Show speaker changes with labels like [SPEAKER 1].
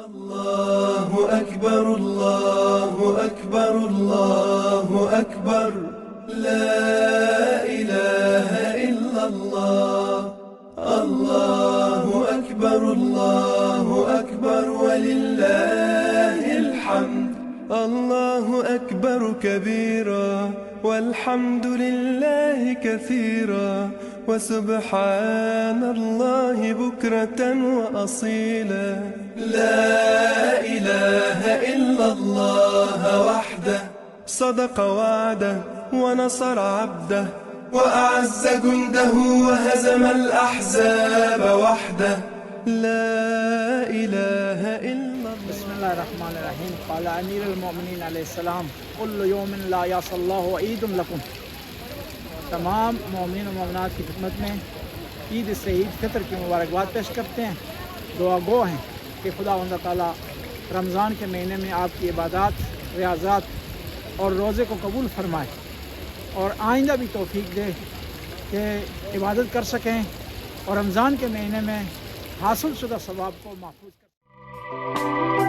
[SPEAKER 1] الله أكبر الله أكبر الله أكبر لا إله إلا الله الله أكبر الله أكبر ولله الحمد الله أكبر كبيرا والحمد لله كثيرا وسبحان الله بكرة وأصيلا لا إله إلا الله وحده صدق وعده ونصر عبده وأعز جنده وهزم الأحزاب وحده لا إله إلا الله
[SPEAKER 2] बिस्मिल्लाहिर्रहमानिर्रहीम क़ाला अमीरुल मोमिनीन अलैहिस्सलाम कुल्लु यौमिन ला यासल्लाहु ईदुन लकुम। तमाम मोमिन और मोमिनात की खिदमत में ईद से ईद फितर की मुबारकबाद पेश करते हैं। दुआ गो हैं कि खुदा ताला रमज़ान के महीने में आपकी इबादत, रियाज़त और रोज़े को कबूल फरमाए और आइंदा भी तौफीक दे कि इबादत कर सकें और रमज़ान के महीने में हासिल शुदा सवाब को महफूज कर सकें।